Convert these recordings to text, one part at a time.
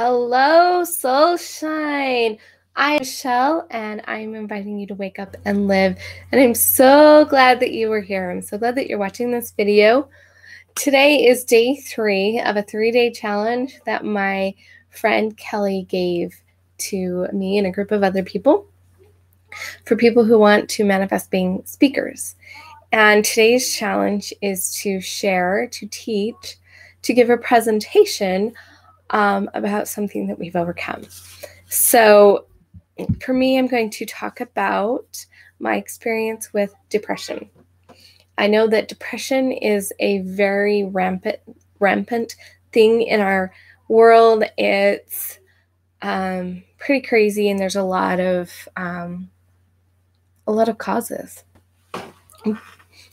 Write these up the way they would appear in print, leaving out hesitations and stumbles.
Hello, Soulshine. I am Michelle, and I'm inviting you to wake up and live. And I'm so glad that you were here. I'm so glad that you're watching this video. Today is day 3 of a 3-day challenge that my friend Kelly gave to me and a group of other people for people who want to manifest being speakers. And today's challenge is to share, to teach, to give a presentation about something that we've overcome. So for me, I'm going to talk about my experience with depression. I know that depression is a very rampant thing in our world. It's pretty crazy, and there's a lot of causes.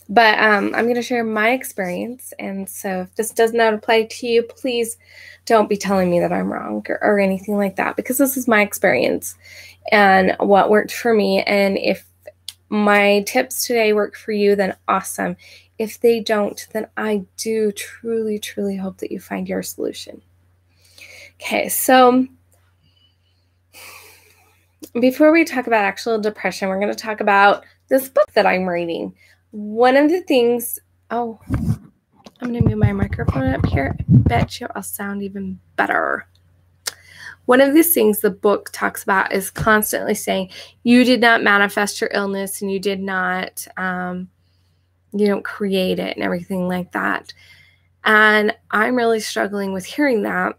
But I'm going to share my experience, and so if this does not apply to you, please don't be telling me that I'm wrong or anything like that, because this is my experience and what worked for me. And if my tips today work for you, then awesome. If they don't, then I do truly, truly hope that you find your solution. Okay, so before we talk about actual depression, we're going to talk about this book that I'm reading. One of the things, I'm going to move my microphone up here. I bet you I'll sound even better. One of these things the book talks about is constantly saying, you did not manifest your illness, and you did not, you don't create it and everything like that. And I'm really struggling with hearing that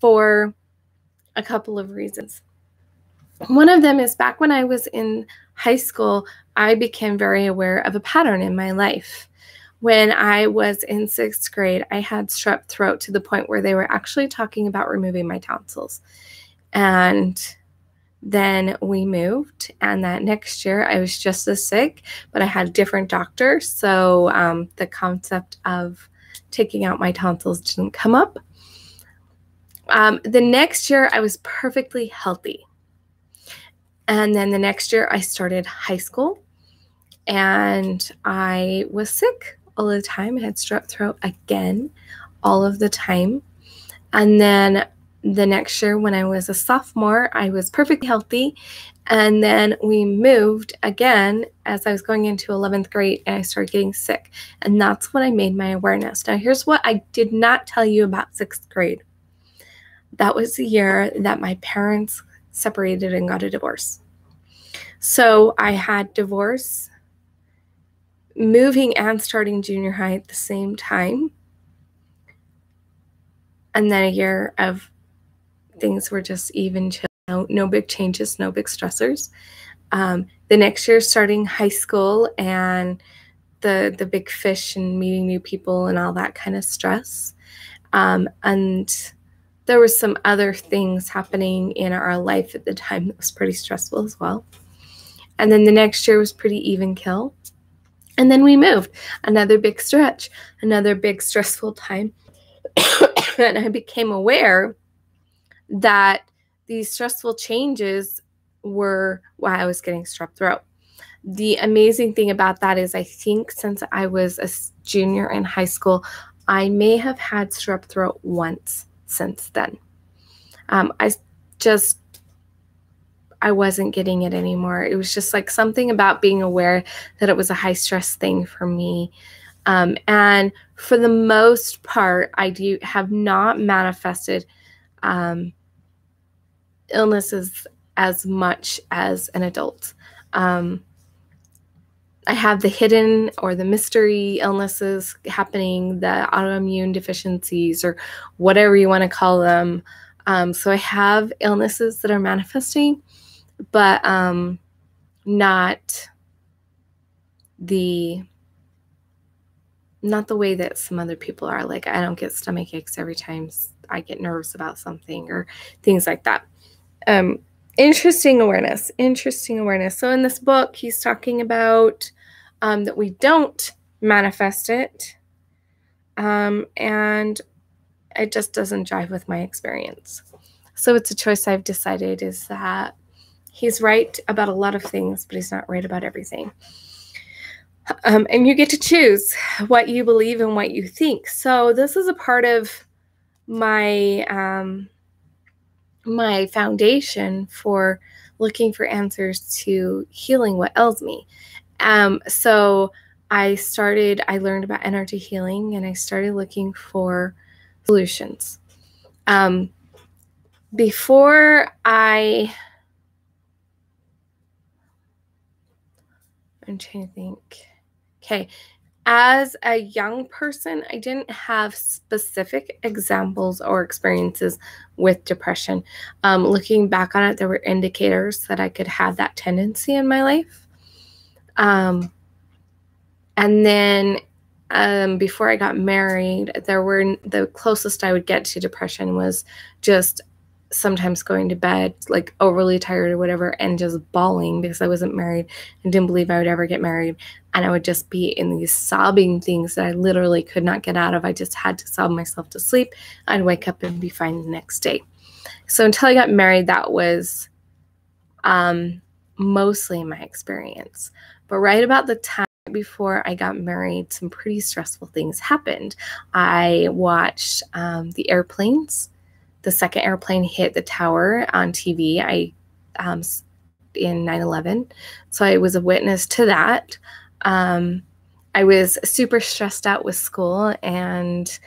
for a couple of reasons. One of them is back when I was in high school, I became very aware of a pattern in my life. When I was in 6th grade, I had strep throat to the point where they were actually talking about removing my tonsils. And then we moved, and that next year I was just as sick, but I had a different doctor. So the concept of taking out my tonsils didn't come up. The next year I was perfectly healthy. And then the next year I started high school, and I was sick all the time. I had strep throat again, all of the time. And then the next year when I was a sophomore, I was perfectly healthy. And then we moved again as I was going into 11th grade, and I started getting sick. And that's when I made my awareness. Now, here's what I did not tell you about 6th grade. That was the year that my parents separated and got a divorce. So I had divorce, moving and starting junior high at the same time. And then a year of things were just even chill. No big changes, no big stressors. The next year starting high school, and the big fish and meeting new people and all that kind of stress. And there were some other things happening in our life at the time that was pretty stressful as well. And then the next year was pretty even kill. And then we moved. Another big stretch, another big stressful time. And I became aware that these stressful changes were why I was getting strep throat. The amazing thing about that is I think since I was a junior in high school, I may have had strep throat once since then. I wasn't getting it anymore. It was just like something about being aware that it was a high stress thing for me. And for the most part, I have not manifested illnesses as much as an adult. I have the hidden or the mystery illnesses happening, the autoimmune deficiencies or whatever you want to call them. So I have illnesses that are manifesting, but not the way that some other people are. Like, I don't get stomach aches every time I get nervous about something or things like that. Interesting awareness. So in this book, he's talking about that we don't manifest it. And it just doesn't jive with my experience. So it's a choice I've decided is that he's right about a lot of things, but he's not right about everything. And you get to choose what you believe and what you think. So this is a part of my my foundation for looking for answers to healing what ails me. So I learned about energy healing, and I started looking for solutions. Before I'm trying to think. Okay. As a young person, I didn't have specific examples or experiences with depression. Looking back on it, there were indicators that I could have that tendency in my life. And then before I got married, the closest I would get to depression was just sometimes going to bed like overly tired or whatever and just bawling because I wasn't married and didn't believe I would ever get married. And I would just be in these sobbing things that I literally could not get out of. I just had to sob myself to sleep. I'd wake up and be fine the next day. So until I got married, that was mostly my experience. But right about the time before I got married, some pretty stressful things happened. I watched the airplanes. The second airplane hit the tower on TV in 9/11. So I was a witness to that. I was super stressed out with school and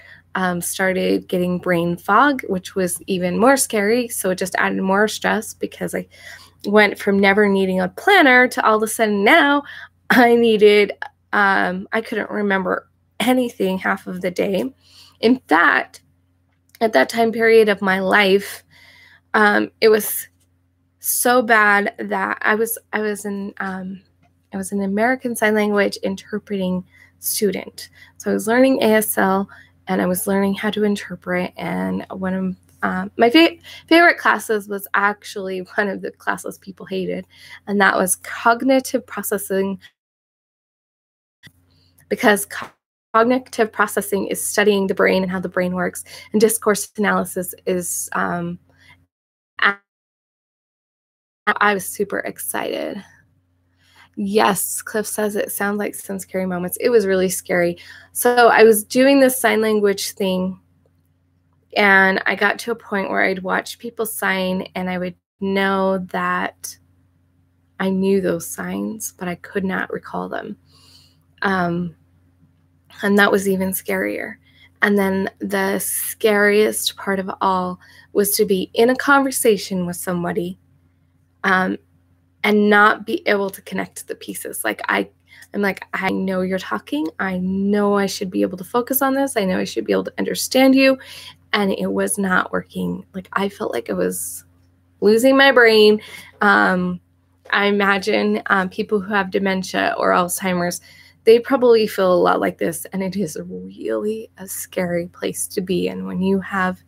started getting brain fog, which was even more scary. So it just added more stress because I went from never needing a planner to all of a sudden now I couldn't remember anything half of the day. In fact, at that time period of my life, it was so bad that I was an American Sign Language interpreting student. So I was learning ASL and I was learning how to interpret. And one of my favorite classes was actually one of the classes people hated, and that was cognitive processing, because cognitive processing is studying the brain and how the brain works, and discourse analysis is I was super excited. Yes, Cliff says it sounds like some scary moments. It was really scary. So I was doing this sign language thing, and I got to a point where I'd watch people sign, and I would know that I knew those signs, but I could not recall them. And that was even scarier. And then the scariest part of it all was to be in a conversation with somebody and not be able to connect the pieces. Like I'm like, I know you're talking. I know I should be able to focus on this. I know I should be able to understand you. And it was not working. Like I felt like I was losing my brain. I imagine people who have dementia or Alzheimer's, they probably feel a lot like this. And it is really a scary place to be in when you have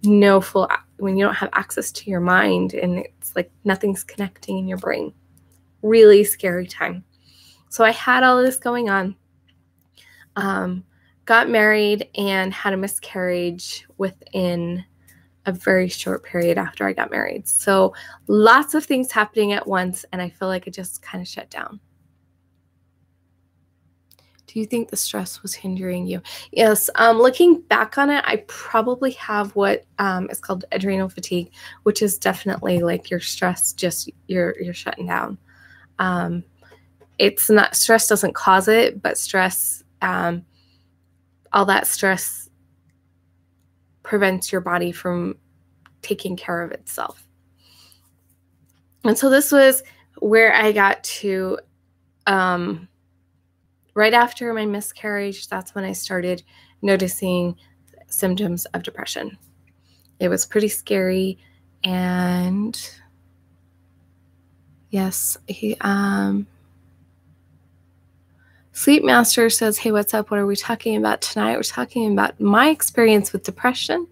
when you don't have access to your mind and it's like nothing's connecting in your brain. Really scary time. So I had all this going on, got married and had a miscarriage within a very short period after I got married. So lots of things happening at once, and I feel like it just kind of shut down. Do you think the stress was hindering you? Yes. Looking back on it, I probably have what is called adrenal fatigue, which is definitely like your stress, just you're shutting down. It's not, stress doesn't cause it, but stress, all that stress prevents your body from taking care of itself. And so this was where I got to, right after my miscarriage, that's when I started noticing symptoms of depression. It was pretty scary. And yes, Sleep Master says, hey, what's up? What are we talking about tonight? We're talking about my experience with depression.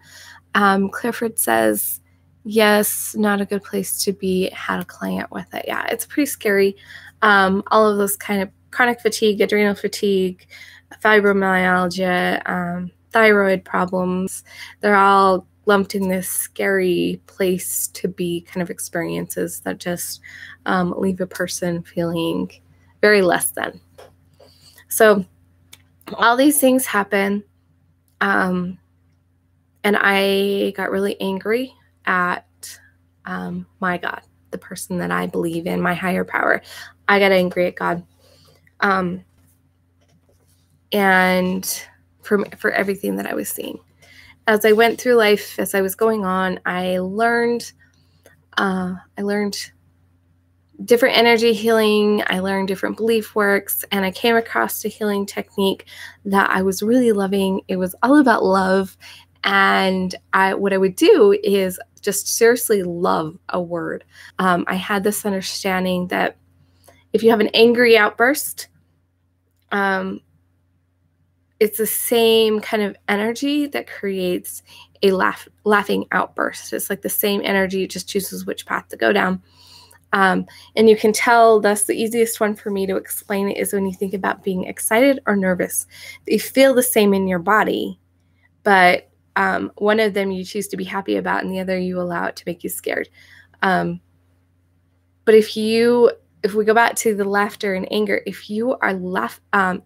Clifford says, yes, not a good place to be. Had a client with it. Yeah, it's pretty scary. All of those kind of chronic fatigue, adrenal fatigue, fibromyalgia, thyroid problems, they're all lumped in this scary place to be kind of experiences that just leave a person feeling very less than. So all these things happen, and I got really angry at my God, the person that I believe in, my higher power. I got angry at God. And for everything that I was seeing. As I went through life, as I was going on, I learned different energy healing. I learned different belief works, and I came across a healing technique that I was really loving. It was all about love. And what I would do is just seriously love a word. I had this understanding that if you have an angry outburst, it's the same kind of energy that creates a laughing outburst. It's like the same energy, it just chooses which path to go down. And you can tell that's the easiest one for me to explain it is when you think about being excited or nervous. They feel the same in your body, but one of them you choose to be happy about and the other you allow it to make you scared. But if we go back to the laughter and anger, if you are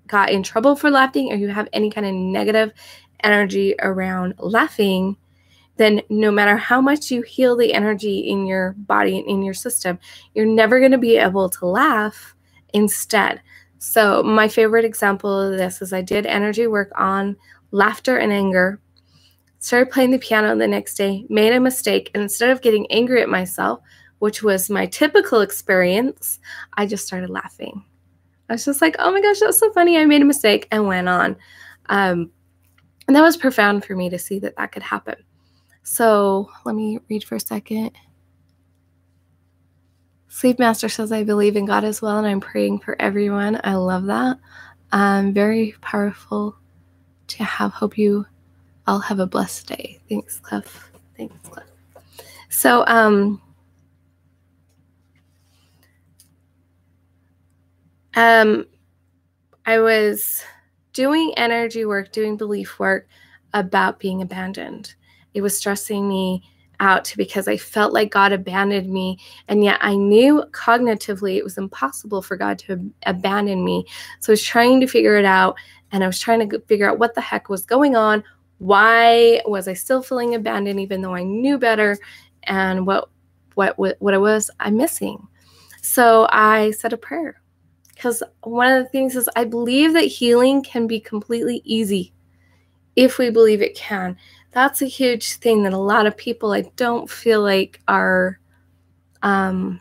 got in trouble for laughing or you have any kind of negative energy around laughing, then no matter how much you heal the energy in your body and in your system, you're never going to be able to laugh instead. So my favorite example of this is I did energy work on laughter and anger, started playing the piano the next day, made a mistake, and instead of getting angry at myself, which was my typical experience, I just started laughing. I was just like, oh my gosh, that's so funny. I made a mistake and went on. And that was profound for me to see that could happen. So let me read for a second. Sleep Master says, I believe in God as well, and I'm praying for everyone. I love that. Very powerful to have. Hope you all have a blessed day. Thanks, Cliff. Thanks, Cliff. So, I was doing energy work, doing belief work about being abandoned. It was stressing me out because I felt like God abandoned me, and yet I knew cognitively it was impossible for God to abandon me. So I was trying to figure it out, and I was trying to figure out what the heck was going on. Why was I still feeling abandoned even though I knew better, and what I'm missing? So I said a prayer. Because one of the things is I believe that healing can be completely easy if we believe it can. That's a huge thing that a lot of people I don't feel like are, I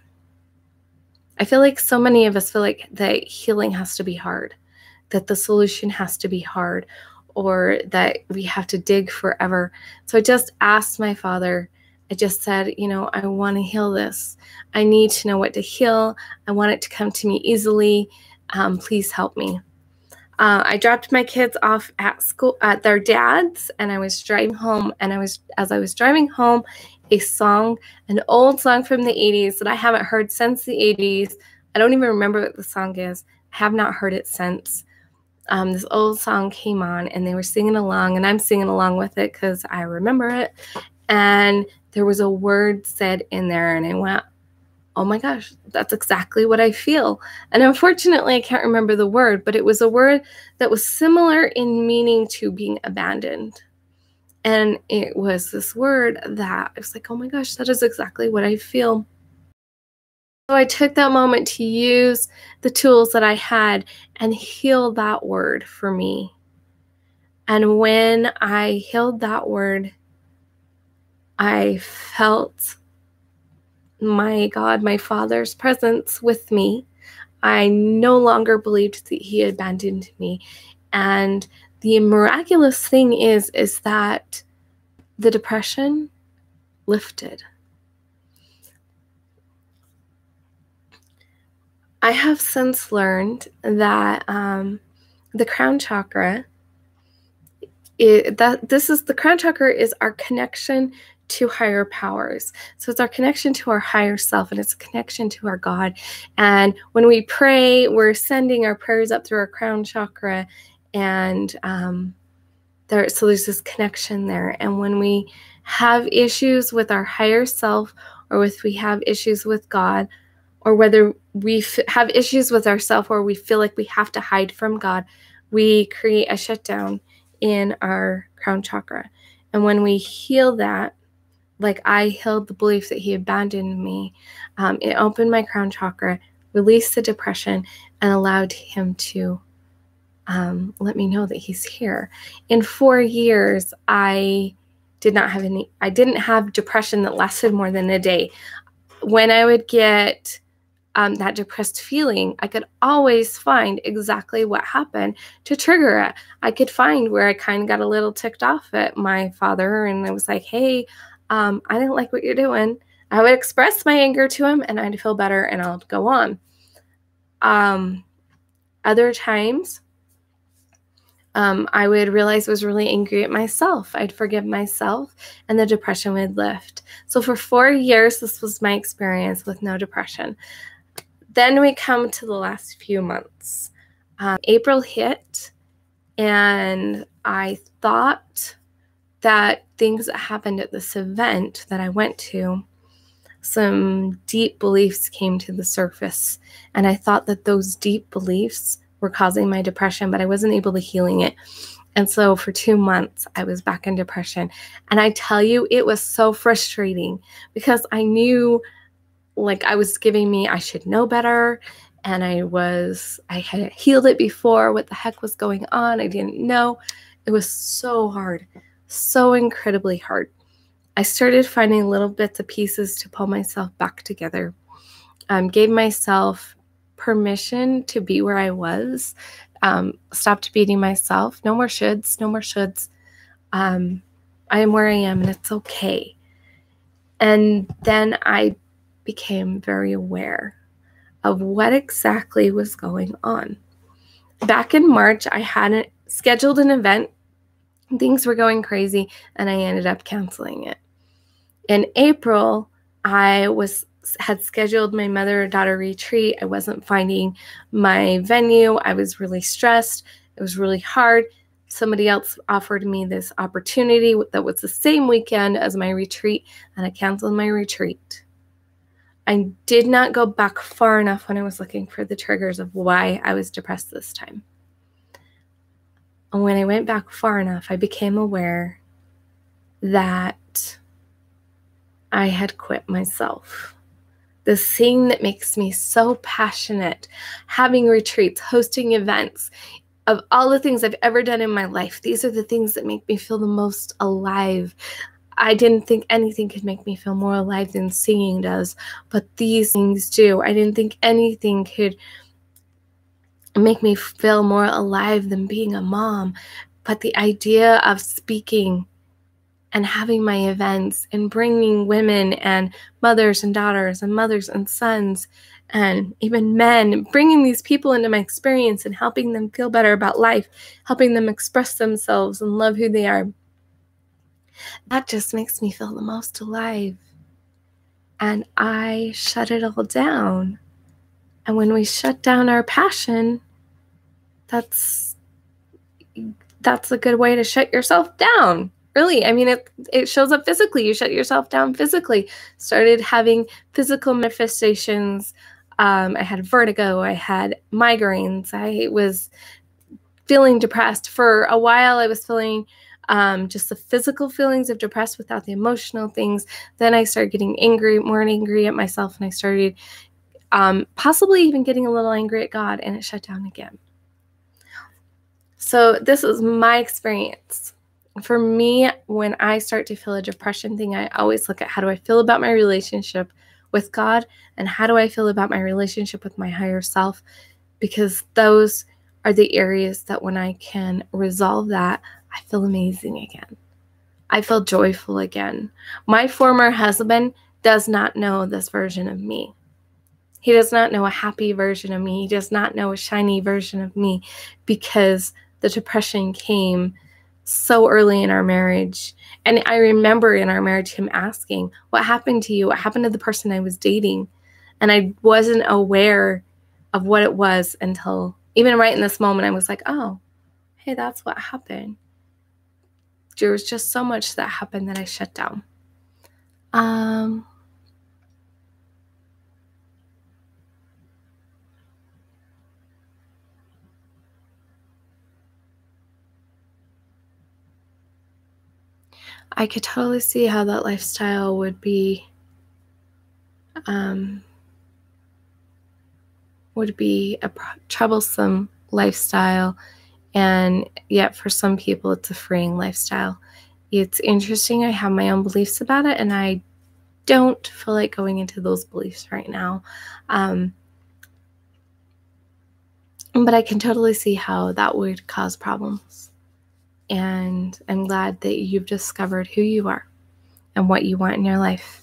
feel like so many of us feel like that healing has to be hard, that the solution has to be hard, or that we have to dig forever. So I just asked my Father, I just said, I want to heal this. I need to know what to heal. I want it to come to me easily. Please help me. I dropped my kids off at school at their dad's, and I was driving home. And as I was driving home, an old song from the 80s that I haven't heard since the 80s. I don't even remember what the song is. I have not heard it since. This old song came on, and they were singing along, and I'm singing along with it because I remember it. And there was a word said in there, and I went, oh my gosh, that's exactly what I feel. And unfortunately, I can't remember the word, but it was a word that was similar in meaning to being abandoned. And it was this word that I was like, oh my gosh, that is exactly what I feel. So I took that moment to use the tools that I had and heal that word for me. And when I healed that word, I felt my God, my Father's presence with me. I no longer believed that He abandoned me. And the miraculous thing is that the depression lifted. I have since learned that the crown chakra, the crown chakra is our connection to higher powers. So it's our connection to our higher self, and it's a connection to our God. And when we pray, we're sending our prayers up through our crown chakra, and so there's this connection there. And when we have issues with our higher self, or if we have issues with God, or whether we have issues with ourselves, or we feel like we have to hide from God, we create a shutdown in our crown chakra. And when we heal that, like I healed the belief that he abandoned me. It opened my crown chakra, released the depression, and allowed him to let me know that he's here. In 4 years, I didn't have depression that lasted more than a day. When I would get that depressed feeling, I could always find exactly what happened to trigger it. I could find where I kind of got a little ticked off at my father, and I was like, hey, I didn't like what you're doing. I would express my anger to him, and I'd feel better, and I'll go on. Other times, I would realize I was really angry at myself. I'd forgive myself, and the depression would lift. So for 4 years, this was my experience with no depression. Then we come to the last few months. April hit, and I thought that things that happened at this event that I went to, some deep beliefs came to the surface, and I thought that those deep beliefs were causing my depression, but I wasn't able to healing it. And so for 2 months, I was back in depression. And I tell you, it was so frustrating because I knew, like, I should know better. And I had healed it before. What the heck was going on? I didn't know. It was so hard, so incredibly hard. I started finding little bits of pieces to pull myself back together. Gave myself permission to be where I was. Stopped beating myself. No more shoulds, no more shoulds. I am where I am, and it's okay. And then I became very aware of what exactly was going on. Back in March, I had scheduled an event. Things were going crazy, and I ended up canceling it. In April, I had scheduled my mother-daughter retreat. I wasn't finding my venue. I was really stressed. It was really hard. Somebody else offered me this opportunity that was the same weekend as my retreat, and I canceled my retreat. I did not go back far enough when I was looking for the triggers of why I was depressed this time. And when I went back far enough, I became aware that I had quit myself. The thing that makes me so passionate, having retreats, hosting events, of all the things I've ever done in my life, these are the things that make me feel the most alive. I didn't think anything could make me feel more alive than singing does, but these things do. I didn't think anything could make me feel more alive than being a mom, but the idea of speaking and having my events and bringing women and mothers and daughters and mothers and sons and even men, bringing these people into my experience and helping them feel better about life, helping them express themselves and love who they are. That just makes me feel the most alive. And I shut it all down. And when we shut down our passion, that's a good way to shut yourself down. Really, I mean, it shows up physically. You shut yourself down physically. Started having physical manifestations. I had vertigo. I had migraines. I was feeling depressed. For a while, I was feeling just the physical feelings of depressed without the emotional things. Then I started getting more angry at myself, and I started possibly even getting a little angry at God, and it shut down again. So this is my experience. For me, when I start to feel a depression thing, I always look at how do I feel about my relationship with God, and how do I feel about my relationship with my higher self, because those are the areas that when I can resolve that, I feel amazing again. I feel joyful again. My former husband does not know this version of me. He does not know a happy version of me. He does not know a shiny version of me, because the depression came so early in our marriage. And I remember in our marriage him asking, what happened to you? What happened to the person I was dating? And I wasn't aware of what it was until even right in this moment, I was like, oh, hey, that's what happened. There was just so much that happened that I shut down. I could totally see how that lifestyle would be a troublesome lifestyle, and yet for some people it's a freeing lifestyle. It's interesting. I have my own beliefs about it, and I don't feel like going into those beliefs right now. But I can totally see how that would cause problems. And I'm glad that you've discovered who you are and what you want in your life.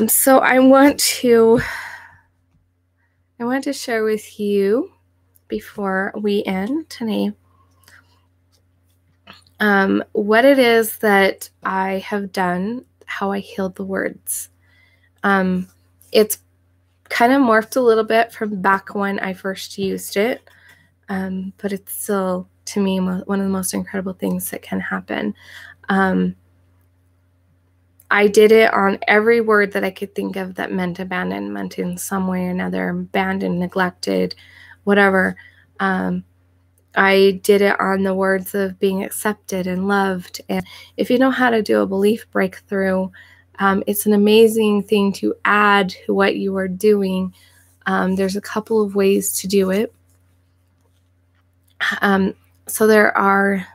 So I want to share with you before we end today what it is that I have done, how I healed the words. It's kind of morphed a little bit from back when I first used it, but it's still, to me, one of the most incredible things that can happen. I did it on every word that I could think of that meant abandonment in some way or another, abandoned, neglected, whatever. I did it on the words of being accepted and loved. And if you know how to do a belief breakthrough, it's an amazing thing to add to what you are doing. There's a couple of ways to do it. So there are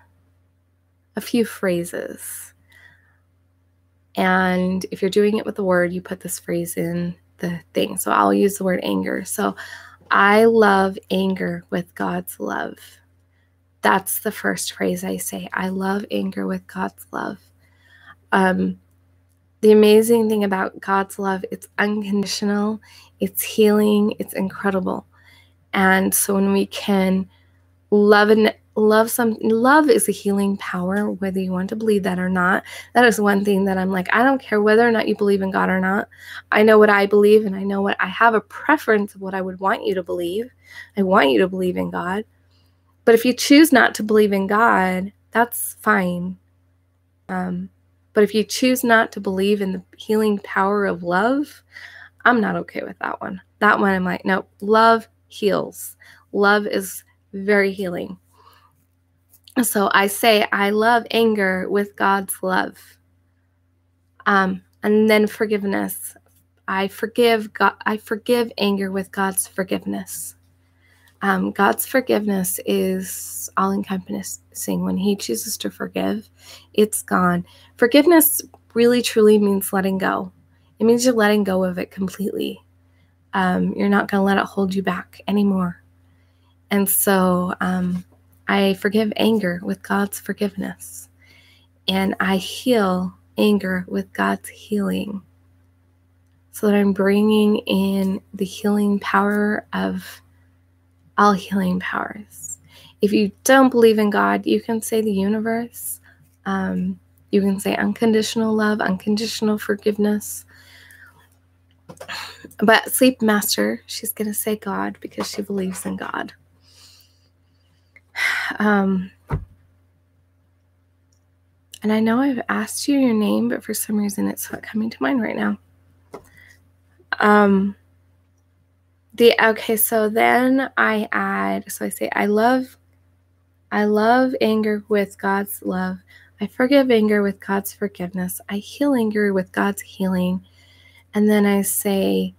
a few phrases. And if you're doing it with the word, you put this phrase in the thing. So I'll use the word anger. So I love anger with God's love. That's the first phrase I say. I love anger with God's love. The amazing thing about God's love, it's unconditional, it's healing, it's incredible. And so when we can love is a healing power, whether you want to believe that or not. That is one thing that I'm like, I don't care whether or not you believe in God or not. I know what I believe, and I know what I have a preference of what I would want you to believe. I want you to believe in God. But if you choose not to believe in God, that's fine. But if you choose not to believe in the healing power of love, I'm not okay with that one. That one I'm like, no, love heals. Love is very healing. So I say, I love anger with God's love. And then forgiveness. I forgive anger with God's forgiveness. God's forgiveness is all-encompassing. When He chooses to forgive, it's gone. Forgiveness really, truly means letting go. It means you're letting go of it completely. You're not going to let it hold you back anymore. And so I forgive anger with God's forgiveness. And I heal anger with God's healing. So that I'm bringing in the healing power of all healing powers. If you don't believe in God, you can say the universe. You can say unconditional love, unconditional forgiveness. But Sleep Master, she's going to say God because she believes in God. And I know I've asked you your name, but for some reason it's not coming to mind right now. Okay, so then I add, so I say, I love anger with God's love. I forgive anger with God's forgiveness. I heal anger with God's healing. And then I say,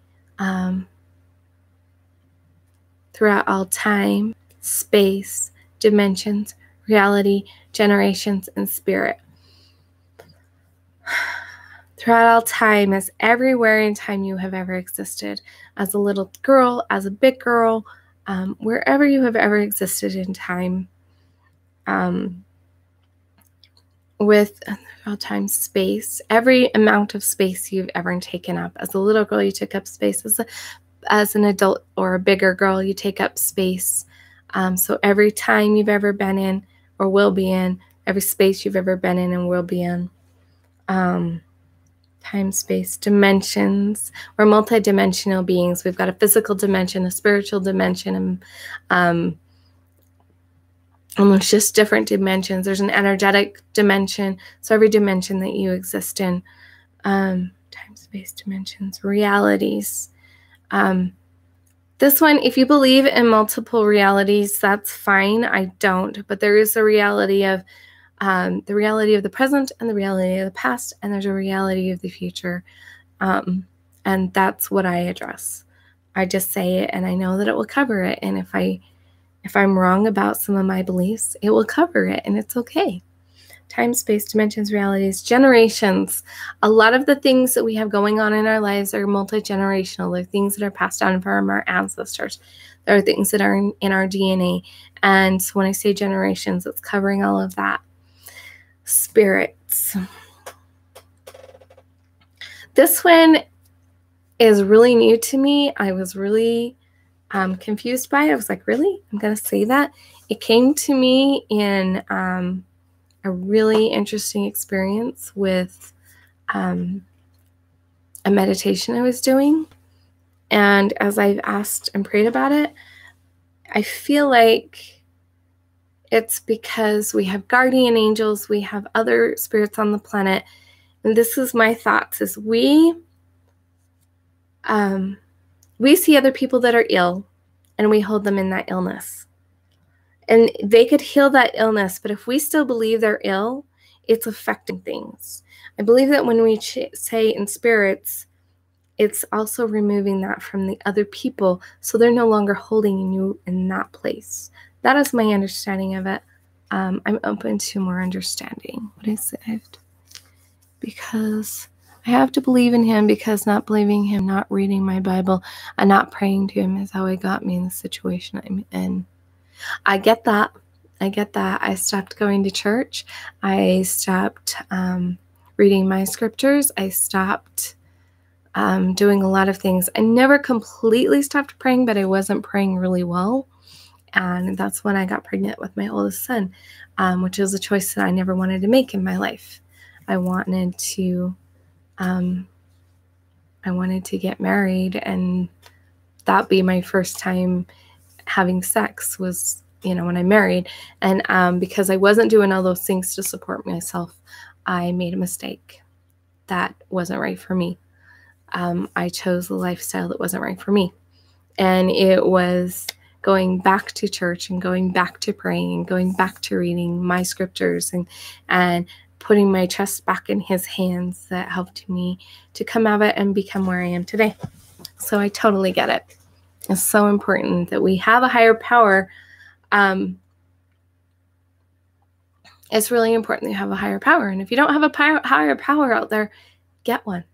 throughout all time, space, dimensions, reality, generations, and spirit. Throughout all time, as everywhere in time you have ever existed, as a little girl, as a big girl, wherever you have ever existed in time, with all time, space, every amount of space you've ever taken up. As a little girl, you took up space. As an adult or a bigger girl, you take up space. So every time you've ever been in or will be in, every space you've ever been in and will be in. Time, space, dimensions. We're multidimensional beings. We've got a physical dimension, a spiritual dimension, and there's just different dimensions. There's an energetic dimension. So every dimension that you exist in, time, space, dimensions, realities. This one, if you believe in multiple realities, that's fine. I don't, but there is a reality of the reality of the present and the reality of the past, and there's a reality of the future. And that's what I address. I just say it, and I know that it will cover it. And if I'm wrong about some of my beliefs, it will cover it, and it's okay. Time, space, dimensions, realities, generations. A lot of the things that we have going on in our lives are multi-generational. They're things that are passed down from our ancestors. There are things that are in our DNA. And so when I say generations, it's covering all of that. Spirits. This one is really new to me. I was really confused by it. I was like, really? I'm going to say that? It came to me in a really interesting experience with a meditation I was doing. And as I've asked and prayed about it, I feel like it's because we have guardian angels, we have other spirits on the planet. And this is my thoughts, is we see other people that are ill, and we hold them in that illness. And they could heal that illness, but if we still believe they're ill, it's affecting things. I believe that when we say in spirits, it's also removing that from the other people, so they're no longer holding you in that place. That is my understanding of it. I'm open to more understanding. What is it? Because I have to believe in him, because not believing him, not reading my Bible, and not praying to him is how he got me in the situation I'm in. I get that. I stopped going to church. I stopped reading my scriptures. I stopped doing a lot of things. I never completely stopped praying, but I wasn't praying really well. And that's when I got pregnant with my oldest son, which was a choice that I never wanted to make in my life. I wanted to get married, and that be my first time having sex was, when I married. And because I wasn't doing all those things to support myself, I made a mistake. That wasn't right for me. I chose the lifestyle that wasn't right for me. And it was going back to church and going back to praying and going back to reading my scriptures and putting my trust back in his hands that helped me to come out of it and become where I am today. So I totally get it. It's so important that we have a higher power. It's really important that you have a higher power. And if you don't have a higher power out there, get one.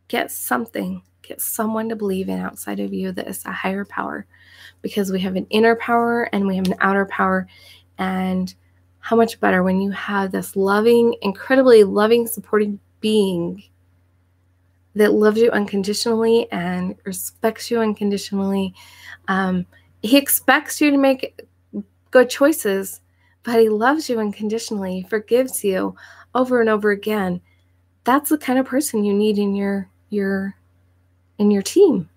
Get something. Get someone to believe in outside of you that is a higher power. Because we have an inner power and we have an outer power. And how much better when you have this loving, incredibly loving, supporting being that loves you unconditionally and respects you unconditionally. He expects you to make good choices, but he loves you unconditionally, forgives you over and over again. That's the kind of person you need in your team.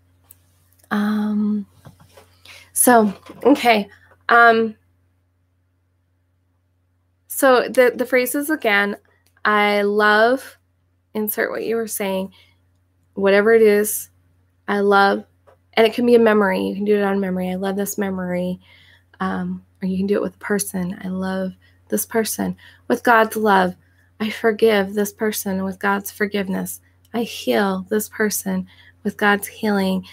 So the phrases again, I love, insert what you were saying, whatever it is, I love, and it can be a memory. You can do it on memory. I love this memory. Or you can do it with a person. I love this person. With God's love, I forgive this person with God's forgiveness. I heal this person with God's healing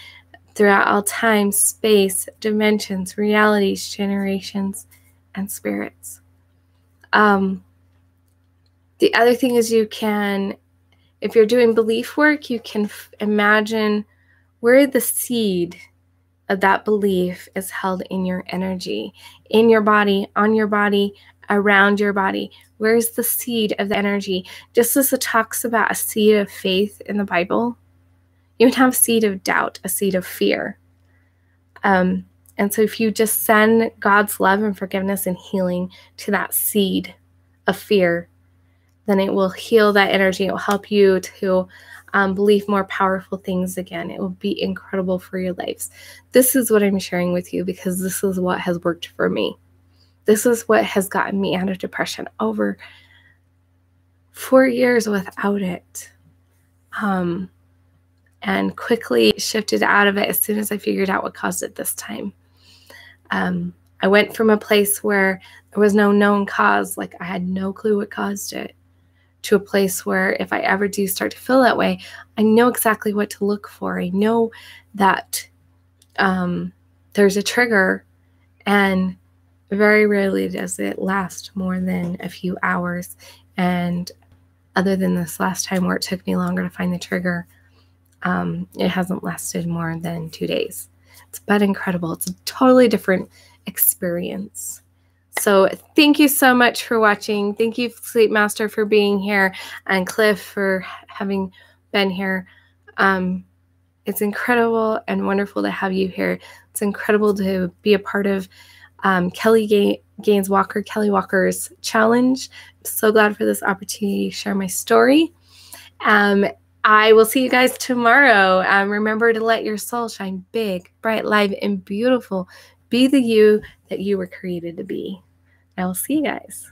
throughout all time, space, dimensions, realities, generations, and spirits. The other thing is you can, if you're doing belief work, you can imagine where the seed of that belief is held in your energy, in your body, on your body, around your body. Where's the seed of the energy? Just as it talks about a seed of faith in the Bible, you can have a seed of doubt, a seed of fear. And so if you just send God's love and forgiveness and healing to that seed of fear, then it will heal that energy. It will help you to believe more powerful things again. It will be incredible for your lives. This is what I'm sharing with you because this is what has worked for me. This is what has gotten me out of depression over 4 years without it. And quickly shifted out of it as soon as I figured out what caused it this time. I went from a place where there was no known cause, like I had no clue what caused it, to a place where if I ever do start to feel that way, I know exactly what to look for. I know that there's a trigger, and very rarely does it last more than a few hours. And other than this last time where it took me longer to find the trigger, it hasn't lasted more than 2 days. It's been incredible. It's a totally different experience. So thank you so much for watching. Thank you, Sleep Master, for being here, and Cliff for having been here. It's incredible and wonderful to have you here. It's incredible to be a part of Kelly Gaines Walker, Kelly Walker's challenge. I'm so glad for this opportunity to share my story. I will see you guys tomorrow. Remember to let your soul shine big, bright, live, and beautiful. Be the you that you were created to be. I will see you guys.